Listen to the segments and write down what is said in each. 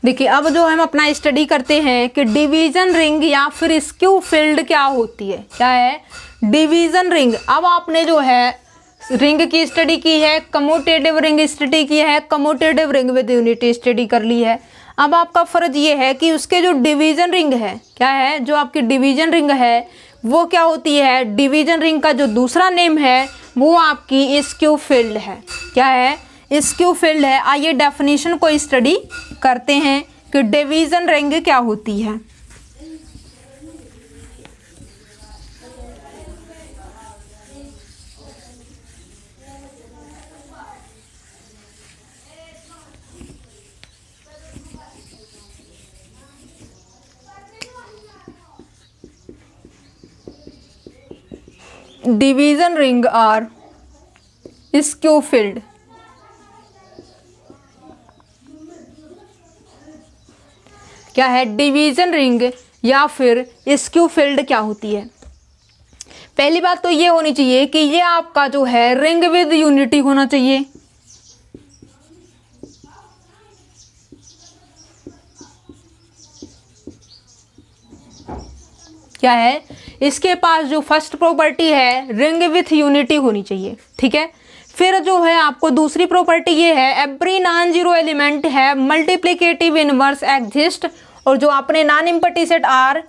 देखिए अब जो हम अपना स्टडी करते हैं कि डिवीजन रिंग या फिर स्क्यू फील्ड क्या होती है। क्या है डिवीजन रिंग। अब आपने जो है रिंग की स्टडी की है, कम्यूटेटिव रिंग स्टडी की है, commutative ring with unity study कर ली है। अब आपका फर्ज ये है कि उसके जो डिवीजन रिंग है, क्या है जो आपकी डिवीजन रिंग है वो क्या होती है। डिवीजन रिंग का जो दूसरा नेम है वो आपकी स्क्यू फील्ड है। क्या है स्क्यू फील्ड है। आइए डेफिनेशन को स्टडी करते हैं कि डिवीजन रिंग क्या होती है। Division ring or skew field. क्या है डिवीजन रिंग या फिर स्क्यू फील्ड क्या होती है। पहली बात तो ये होनी चाहिए कि ये आपका जो है रिंग विद यूनिटी होना चाहिए। क्या है इसके पास जो फर्स्ट प्रॉपर्टी है रिंग विथ यूनिटी होनी चाहिए। ठीक है, फिर जो है आपको दूसरी प्रॉपर्टी ये है एवरी नॉन जीरो एलिमेंट है मल्टीप्लिकेटिव इनवर्स एग्जिस्ट, और जो आपने non empty set R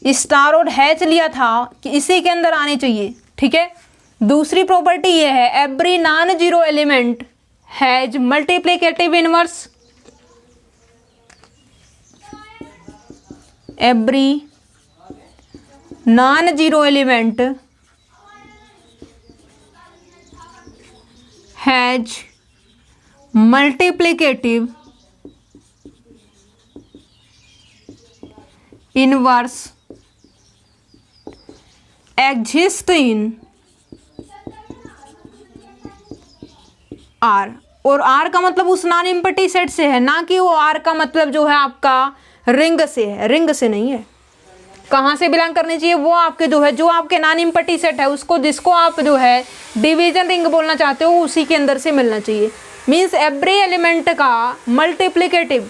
star और हैच लिया था कि इसी के अंदर आने चाहिए। ठीक है, दूसरी प्रॉपर्टी ये है every non zero element has multiplicative inverse. Every non zero element has multiplicative inverse exist in are. और आर का मतलब उस नॉन एम्प्टी सेट से है, ना कि वो आर का मतलब जो है आपका रिंग से है। रिंग से नहीं है, कहाँ से बिलोंग करनी चाहिए वो आपके जो है जो आपके नॉन एम्प्टी सेट है उसको जिसको आप जो है डिवीजन रिंग बोलना चाहते हो उसी के अंदर से मिलना चाहिए। मीन्स एवरी एलिमेंट का मल्टीप्लिकेटिव।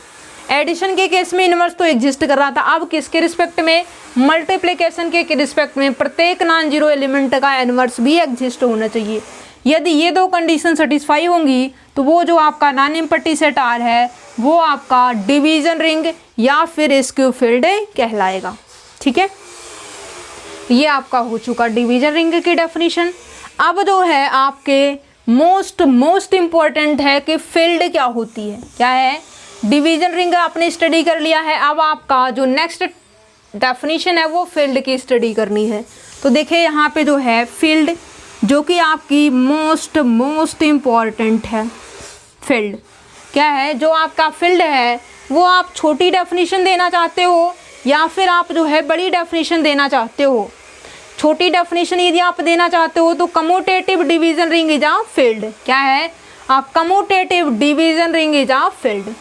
एडिशन के केस में इनवर्स तो एग्जिस्ट कर रहा था, अब किसके रिस्पेक्ट में मल्टीप्लिकेशन के रिस्पेक्ट में प्रत्येक नॉन जीरो एलिमेंट का इनवर्स भी एग्जिस्ट होना चाहिए। यदि ये दो कंडीशन सेटिस्फाई होंगी तो वो जो आपका नॉन एम्प्टी सेट आर है वो आपका डिवीजन रिंग या फिर स्क्यू फील्ड कहलाएगा। ठीक है, ये आपका हो चुका डिवीजन रिंग की डेफिनेशन। अब जो है आपके मोस्ट इम्पॉर्टेंट है कि फील्ड क्या होती है। क्या है डिवीजन रिंग आपने स्टडी कर लिया है, अब आपका जो नेक्स्ट डेफिनेशन है वो फील्ड की स्टडी करनी है। तो देखिए यहाँ पे जो है फील्ड जो कि आपकी मोस्ट इम्पॉर्टेंट है। फील्ड क्या है जो आपका फील्ड है वो आप छोटी डेफिनेशन देना चाहते हो या फिर आप जो है बड़ी डेफिनेशन देना चाहते हो। छोटी डेफिनेशन यदि आप देना चाहते हो तो commutative division ring is a field. क्या है आप commutative division ring is a field.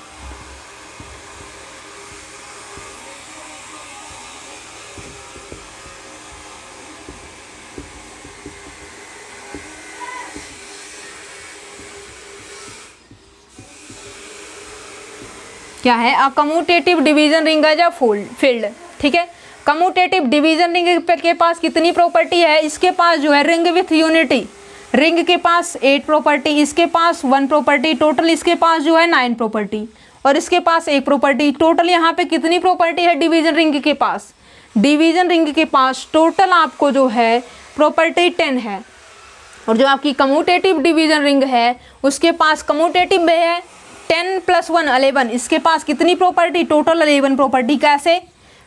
क्या है a commutative division ring is a field. ठीक है, कम्यूटेटिव डिवीजन रिंग के पास कितनी प्रॉपर्टी है, इसके पास जो है रिंग विथ यूनिटी, रिंग के पास 8 प्रॉपर्टी, इसके पास 1 प्रॉपर्टी, टोटल इसके पास जो है 9 प्रॉपर्टी और इसके पास 1 प्रॉपर्टी। टोटल यहाँ पे कितनी प्रॉपर्टी है डिवीजन रिंग के पास। डिवीजन रिंग के पास टोटल आपको जो है प्रॉपर्टी 10 है और जो आपकी कम्यूटेटिव डिवीजन रिंग है उसके पास कम्यूटेटिव में है 10 + 1 11। इसके पास कितनी प्रॉपर्टी टोटल 11 प्रॉपर्टी। कैसे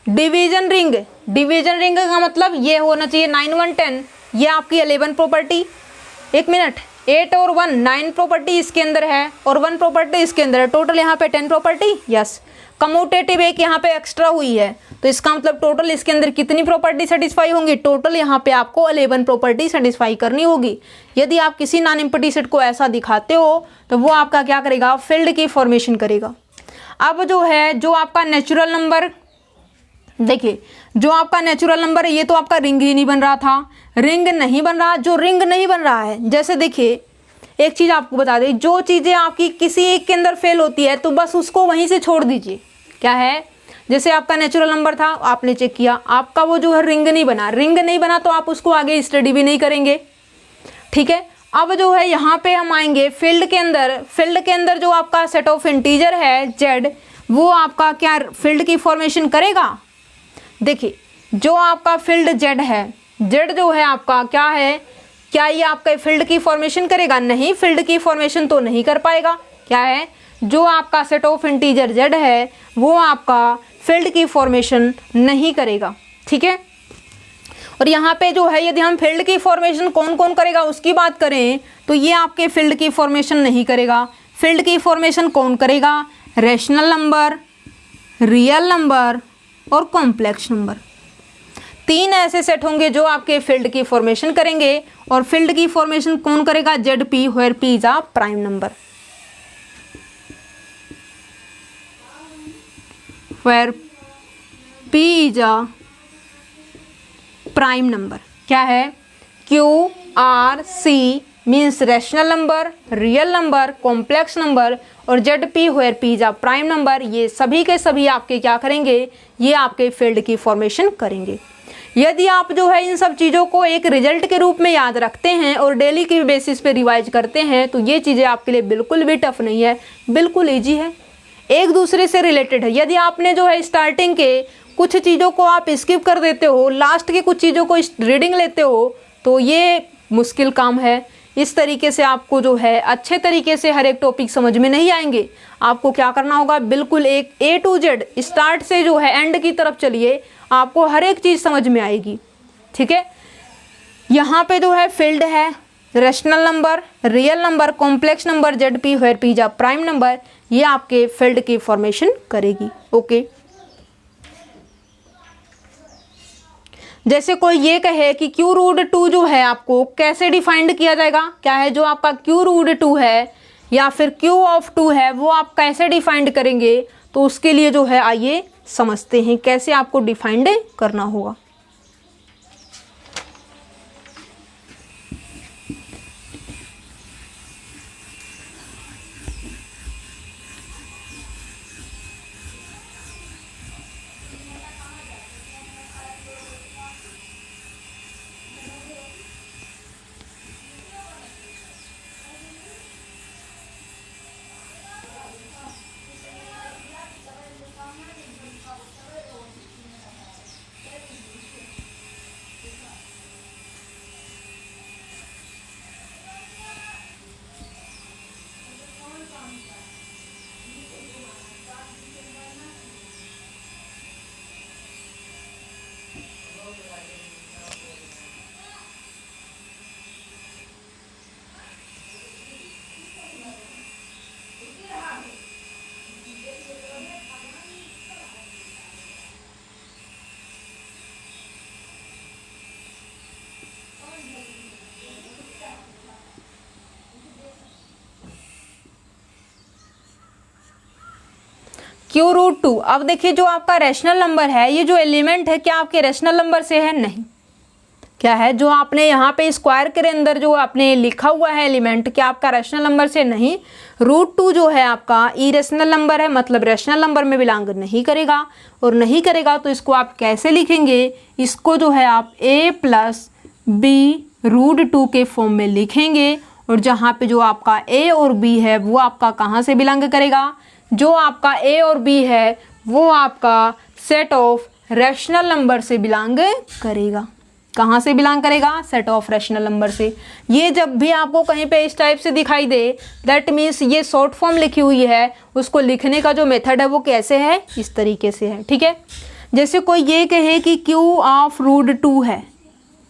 डिवीजन रिंग का मतलब ये होना चाहिए 9 1 10, ये आपकी 11 प्रॉपर्टी। 1 मिनट 8 और 1 9 प्रॉपर्टी इसके अंदर है और 1 प्रॉपर्टी इसके अंदर है, टोटल यहाँ पे 10 प्रॉपर्टी। यस, कम्यूटेटिव एक यहाँ पे एक्स्ट्रा हुई है तो इसका मतलब टोटल इसके अंदर कितनी प्रॉपर्टी सेटिस्फाई होंगी, टोटल यहाँ पे आपको 11 प्रॉपर्टी सेटिस्फाई करनी होगी। यदि आप किसी नॉन एम्प्टी सेट को ऐसा दिखाते हो तो वो आपका क्या करेगा फील्ड की फॉर्मेशन करेगा। अब जो है जो आपका नेचुरल नंबर, देखिए जो आपका नेचुरल नंबर है ये तो आपका रिंग ही नहीं बन रहा था, रिंग नहीं बन रहा। जो रिंग नहीं बन रहा है जैसे देखिए एक चीज़ आपको बता दें, जो चीज़ें आपकी किसी एक के अंदर फेल होती है तो बस उसको वहीं से छोड़ दीजिए। क्या है, जैसे आपका नेचुरल नंबर था, आपने चेक किया, आपका वो जो है रिंग नहीं बना, रिंग नहीं बना तो आप उसको आगे स्टडी भी नहीं करेंगे। ठीक है, अब जो है यहाँ पे हम आएंगे फील्ड के अंदर। फील्ड के अंदर जो आपका सेट ऑफ इंटीजर है जेड, वो आपका क्या फील्ड की फॉर्मेशन करेगा। देखिए, जो आपका फील्ड जेड है, जेड जो है आपका क्या है, क्या ये आपका फील्ड की फॉर्मेशन करेगा? नहीं, फील्ड की फॉर्मेशन तो नहीं कर पाएगा। क्या है, जो आपका सेट ऑफ इंटीजर जेड है वो आपका फील्ड की फॉर्मेशन नहीं करेगा। ठीक है, और यहाँ पे जो है यदि हम फील्ड की फॉर्मेशन कौन कौन करेगा उसकी बात करें तो ये आपके फील्ड की फॉर्मेशन नहीं करेगा। फील्ड की फॉर्मेशन कौन करेगा? रैशनल नंबर, रियल नंबर और कॉम्प्लेक्स नंबर। 3 ऐसे सेट होंगे जो आपके फील्ड की फॉर्मेशन करेंगे। और फील्ड की फॉर्मेशन कौन करेगा? Z P, where P is a prime number, where P is a prime number. क्या है? Q R C means rational number, real number, complex number और Z P where P is a prime number. ये सभी के सभी आपके क्या करेंगे? ये आपके फील्ड की फॉर्मेशन करेंगे। यदि आप जो है इन सब चीज़ों को एक रिजल्ट के रूप में याद रखते हैं और डेली की बेसिस पे रिवाइज करते हैं तो ये चीज़ें आपके लिए बिल्कुल भी टफ नहीं है, बिल्कुल ईजी है, एक दूसरे से रिलेटेड है। यदि आपने जो है स्टार्टिंग के कुछ चीज़ों को आप स्किप कर देते हो, लास्ट के कुछ चीज़ों को रीडिंग लेते हो तो ये मुश्किल काम है। इस तरीके से आपको जो है अच्छे तरीके से हर एक टॉपिक समझ में नहीं आएंगे। आपको क्या करना होगा? बिल्कुल एक A to Z स्टार्ट से जो है एंड की तरफ चलिए, आपको हर एक चीज़ समझ में आएगी। ठीक है, यहाँ पे जो है फील्ड है, rational number, real number, complex number, Z P where P जा प्राइम नंबर, ये आपके फील्ड की फॉर्मेशन करेगी। ओके, जैसे कोई ये कहे कि क्यू रूट 2 जो है आपको कैसे डिफाइंड किया जाएगा? क्या है, जो आपका क्यू रूट 2 है या फिर क्यू ऑफ 2 है वो आप कैसे डिफाइंड करेंगे? तो उसके लिए जो है आइए समझते हैं कैसे आपको डिफाइंड करना होगा। क्यू रूट 2, अब देखिए जो आपका रैशनल नंबर है, ये जो एलिमेंट है क्या आपके रैशनल नंबर से है? नहीं। क्या है, जो आपने यहाँ पे स्क्वायर के अंदर जो आपने लिखा हुआ है एलिमेंट, क्या आपका रैशनल नंबर से? नहीं। रूट 2 जो है आपका इरेशनल नंबर है, मतलब रैशनल नंबर में बिलोंग नहीं करेगा। और नहीं करेगा तो इसको आप कैसे लिखेंगे? इसको जो है आप a प्लस बी रूट 2 के फॉर्म में लिखेंगे। और जहाँ पे जो आपका a और b है वो आपका कहाँ से बिलोंग करेगा? जो आपका a और b है वो आपका सेट ऑफ रैशनल नंबर से बिलोंग करेगा। कहाँ से बिलोंग करेगा? सेट ऑफ रैशनल नंबर से। ये जब भी आपको कहीं पे इस टाइप से दिखाई दे, दैट मीन्स ये शॉर्ट फॉर्म लिखी हुई है, उसको लिखने का जो मेथड है वो कैसे है? इस तरीके से है। ठीक है, जैसे कोई ये कहे कि क्यू ऑफ रूट 2 है,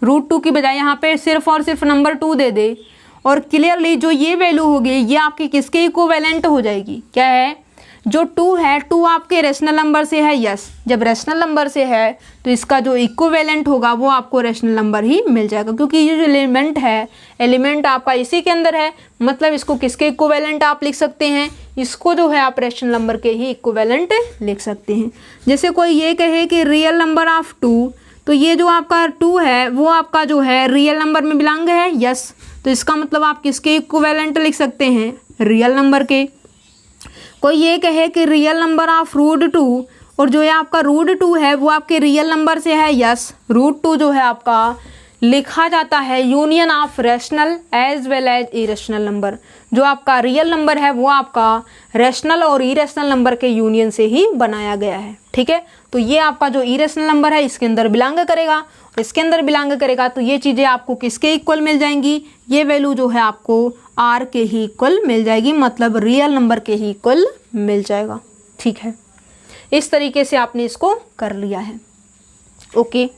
रूट 2 की बजाय यहाँ पे सिर्फ और सिर्फ नंबर 2 दे दे और क्लियरली जो ये वैल्यू होगी ये आपकी किसके इक्विवेलेंट हो जाएगी? क्या है, जो 2 है 2 आपके रैशनल नंबर से है। यस, जब रैशनल नंबर से है तो इसका जो इक्विवेलेंट होगा वो आपको रैशनल नंबर ही मिल जाएगा, क्योंकि ये जो एलिमेंट है, एलिमेंट आपका इसी के अंदर है, मतलब इसको किसके इक्विवेलेंट आप लिख सकते हैं? इसको जो है आप रैशनल नंबर के ही इक्विवेलेंट लिख सकते हैं। जैसे कोई ये कहे कि रियल नंबर ऑफ 2, तो ये जो आपका 2 है वो आपका जो है रियल नंबर में बिलोंग है। यस, तो इसका मतलब आप किसके इक्विवेलेंट लिख सकते हैं, रियल नंबर के। कोई ये कहे कि रियल नंबर ऑफ √2 और जो है आपका √2 है वो आपके रियल नंबर से है, यस √2 जो है आपका लिखा जाता है union of rational as well as irrational number. जो आपका रियल नंबर है वो आपका रैशनल और इरेशनल नंबर के यूनियन से ही बनाया गया है, ठीक है। तो ये आपका जो इरेशनल नंबर है इसके अंदर बिलोंग करेगा, इसके अंदर बिलोंग करेगा तो ये चीज़ें आपको किसके इक्वल मिल जाएंगी, ये वैल्यू जो है आपको आर के ही इक्वल मिल जाएगी, मतलब रियल नंबर के ही इक्वल मिल जाएगा, ठीक है। इस तरीके से आपने इसको कर लिया है, ओके।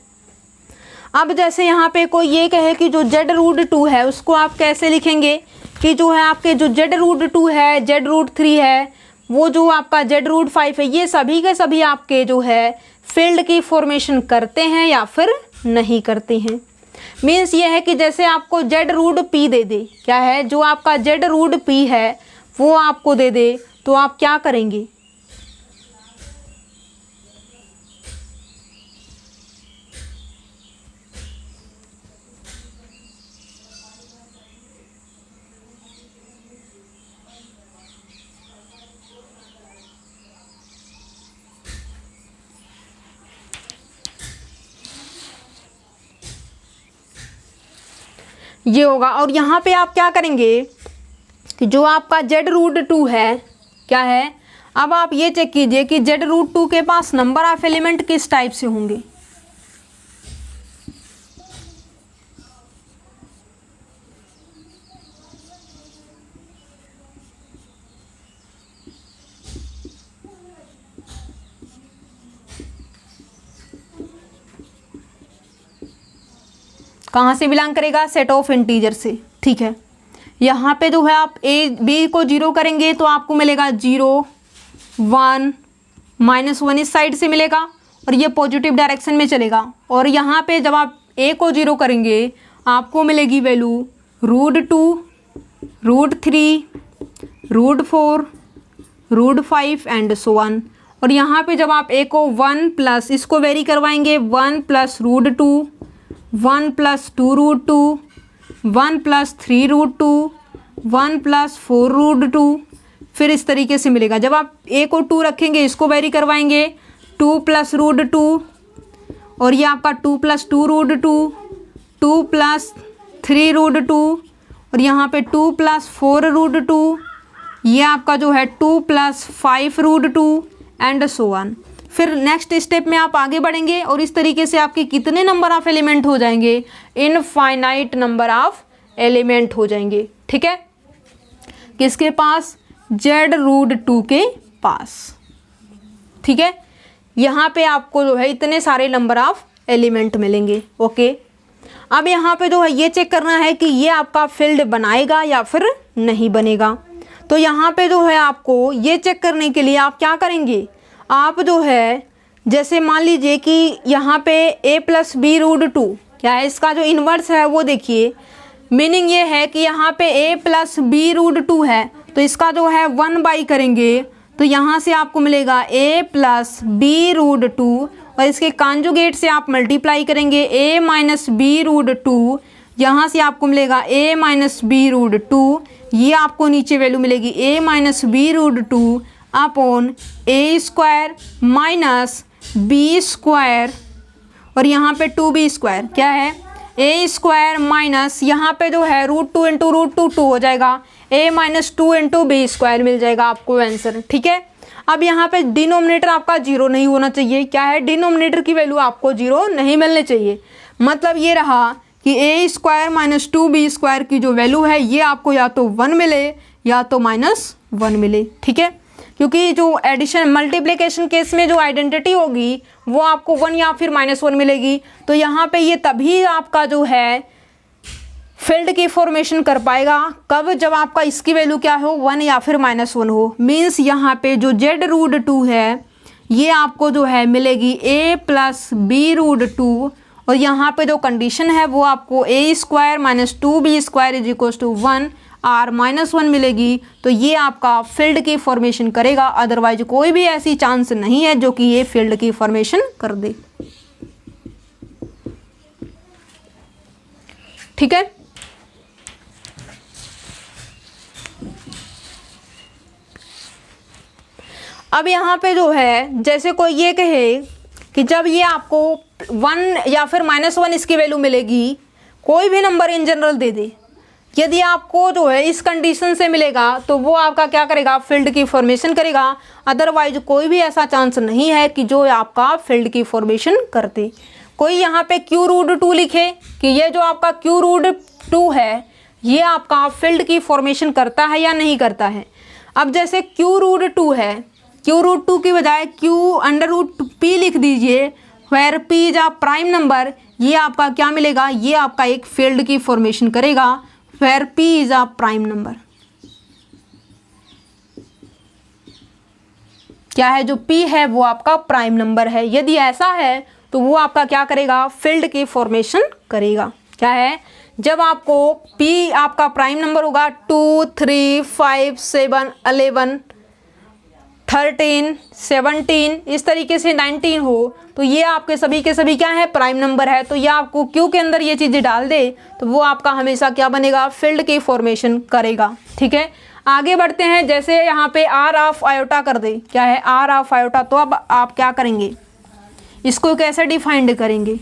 अब जैसे यहाँ पे कोई ये कहे कि जो Z√2 है उसको आप कैसे लिखेंगे कि जो है आपके जो Z√2 है, Z√3 है, वो जो आपका Z√5 है, ये सभी के सभी आपके जो है फील्ड की फॉर्मेशन करते हैं या फिर नहीं करते हैं। मीन्स ये है कि जैसे आपको Z√P दे दे, क्या है जो आपका Z√P है वो आपको दे दे, तो आप क्या करेंगे, ये होगा। और यहाँ पे आप क्या करेंगे कि जो आपका Z√2 है क्या है, अब आप ये चेक कीजिए कि Z√2 के पास नंबर ऑफ एलिमेंट किस टाइप से होंगे। कहाँ से बिलोंग करेगा, सेट ऑफ इंटीजर से, ठीक है। यहाँ पे जो है आप ए बी को 0 करेंगे तो आपको मिलेगा 0 1 -1 इस साइड से मिलेगा और ये पॉजिटिव डायरेक्शन में चलेगा। और यहाँ पे जब आप ए को 0 करेंगे आपको मिलेगी वैल्यू √2 √3 √4 √5 एंड सो ऑन। और यहाँ पे जब आप ए को 1 प्लस इसको वेरी करवाएंगे 1 + √2 1 + 2√2 1 + 3√2 1 + 4√2, फिर इस तरीके से मिलेगा। जब आप ए को 2 रखेंगे इसको वेरी करवाएंगे 2 + √2 और ये आपका 2 + 2√2 2 + 3√2 और यहाँ पे 2 + 4√2, ये आपका जो है 2 + 5√2 एंड सो ऑन। फिर नेक्स्ट स्टेप में आप आगे बढ़ेंगे और इस तरीके से आपके कितने नंबर ऑफ एलिमेंट हो जाएंगे, इनफाइनाइट नंबर ऑफ एलिमेंट हो जाएंगे, ठीक है। किसके पास, Z√2 के पास, ठीक है। यहाँ पे आपको जो है इतने सारे नंबर ऑफ एलिमेंट मिलेंगे, ओके। अब यहाँ पे जो है ये चेक करना है कि ये आपका फील्ड बनाएगा या फिर नहीं बनेगा। तो यहाँ पे जो है आपको ये चेक करने के लिए आप क्या करेंगे, आप जो है जैसे मान लीजिए कि यहाँ पे a + b√2 क्या है, इसका जो इन्वर्स है वो देखिए। मीनिंग ये है कि यहाँ पे a + b√2 है तो इसका जो है 1/, करेंगे तो यहाँ से आपको मिलेगा a + b√2 और इसके कॉन्जुगेट से आप मल्टीप्लाई करेंगे a - b√2, यहाँ से आपको मिलेगा a - b√2, ये आपको नीचे वैल्यू मिलेगी a - b√2 upon a² - b² और यहाँ पे 2b² क्या है, a² माइनस यहाँ पे जो है √2 × √2 2 हो जाएगा, a - 2 × b² मिल जाएगा आपको आंसर, ठीक है। अब यहाँ पे डिनोमिनेटर आपका 0 नहीं होना चाहिए, क्या है, डिनोमिनेटर की वैल्यू आपको 0 नहीं मिलनी चाहिए। मतलब ये रहा कि a² - 2b² की जो वैल्यू है ये आपको या तो 1 मिले या तो -1 मिले, ठीक है। क्योंकि जो एडिशन मल्टीप्लिकेशन केस में जो आइडेंटिटी होगी वो आपको 1 या फिर -1 मिलेगी। तो यहाँ पे ये तभी आपका जो है फील्ड की फॉर्मेशन कर पाएगा, कब, जब आपका इसकी वैल्यू क्या हो, 1 या फिर -1 हो। मीन्स यहाँ पे जो Z√2 है ये आपको जो है मिलेगी a + b√2 और यहाँ पे जो कंडीशन है वो आपको a² - 2b² = 1 और -1 मिलेगी। तो ये आपका फील्ड की फॉर्मेशन करेगा, अदरवाइज कोई भी ऐसी चांस नहीं है जो कि ये फील्ड की फॉर्मेशन कर दे, ठीक है। अब यहाँ पे जो है जैसे कोई ये कहे कि जब ये आपको 1 या फिर -1 इसकी वैल्यू मिलेगी, कोई भी नंबर इन जनरल दे दे, यदि आपको जो है इस कंडीशन से मिलेगा तो वो आपका क्या करेगा, फील्ड की फॉर्मेशन करेगा। अदरवाइज कोई भी ऐसा चांस नहीं है कि जो आपका फील्ड की फॉर्मेशन करते। कोई यहाँ पे Q√2 लिखे कि ये जो आपका Q√2 है ये आपका फील्ड की फॉर्मेशन करता है या नहीं करता है। अब जैसे Q√2 है, Q√2 की बजाय Q√P लिख दीजिए, where P is a prime number. ये आपका क्या मिलेगा, ये आपका एक फील्ड की फॉर्मेशन करेगा, where P is a prime number. क्या है, जो P है वो आपका प्राइम नंबर है। यदि ऐसा है तो वो आपका क्या करेगा, फील्ड की फॉर्मेशन करेगा। क्या है, जब आपको P आपका प्राइम नंबर होगा 2, 3, 5, 7, 11, 13, 17 इस तरीके से 19 हो तो ये आपके सभी के सभी क्या है, प्राइम नंबर है। तो ये आपको Q के अंदर ये चीज़ें डाल दे तो वो आपका हमेशा क्या बनेगा, फील्ड की फॉर्मेशन करेगा। ठीक है, आगे बढ़ते हैं। जैसे यहाँ पे R ऑफ आयोटा कर दे, क्या है, R ऑफ आयोटा, तो अब आप क्या करेंगे, इसको कैसे डिफाइंड करेंगे,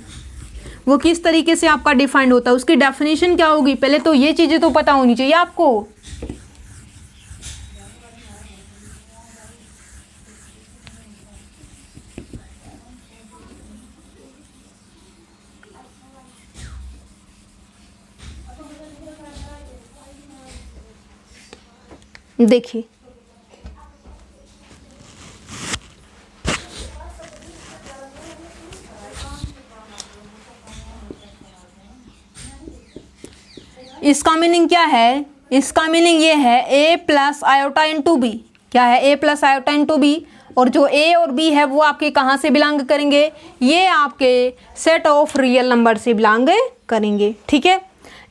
वो किस तरीके से आपका डिफाइंड होता है, उसकी डेफिनेशन क्या होगी, पहले तो ये चीज़ें तो पता होनी चाहिए आपको। देखिए इसका मीनिंग क्या है, इसका मीनिंग ये है A plus iota into B. क्या है, A plus iota into B. और जो A और B है वो आपके कहाँ से बिलोंग करेंगे, ये आपके सेट ऑफ रियल नंबर से बिलोंग करेंगे। ठीक है,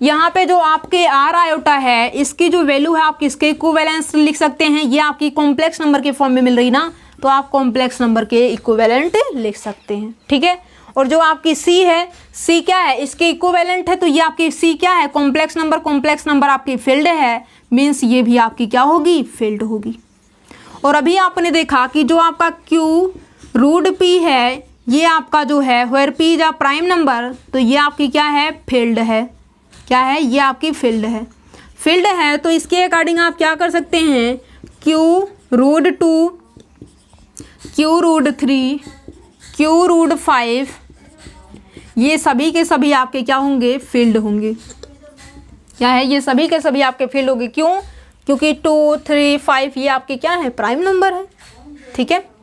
यहाँ पे जो आपके R आयोटा है इसकी जो वैल्यू है आप किसके इक्विवेलेंस लिख सकते हैं, ये आपकी कॉम्प्लेक्स नंबर के फॉर्म में मिल रही ना, तो आप कॉम्प्लेक्स नंबर के इक्विवेलेंट लिख सकते हैं। ठीक है, और जो आपकी C है, C क्या है, इसके इक्विवेलेंट है, तो ये आपकी C क्या है, कॉम्प्लेक्स नंबर। कॉम्प्लेक्स नंबर आपकी फील्ड है, मीन्स ये भी आपकी क्या होगी, फील्ड होगी। और अभी आपने देखा कि जो आपका Q√P है ये आपका जो है where P is a prime number, तो ये आपकी क्या है, फील्ड है। क्या है, ये आपकी फील्ड है। फील्ड है तो इसके अकॉर्डिंग आप क्या कर सकते हैं, Q√2, Q√3, Q√5 ये सभी के सभी आपके क्या होंगे, फील्ड होंगे। क्या है, ये सभी के सभी आपके फील्ड होंगे। क्यों, क्योंकि 2, 3, 5 ये आपके क्या है, प्राइम नंबर है। ठीक है।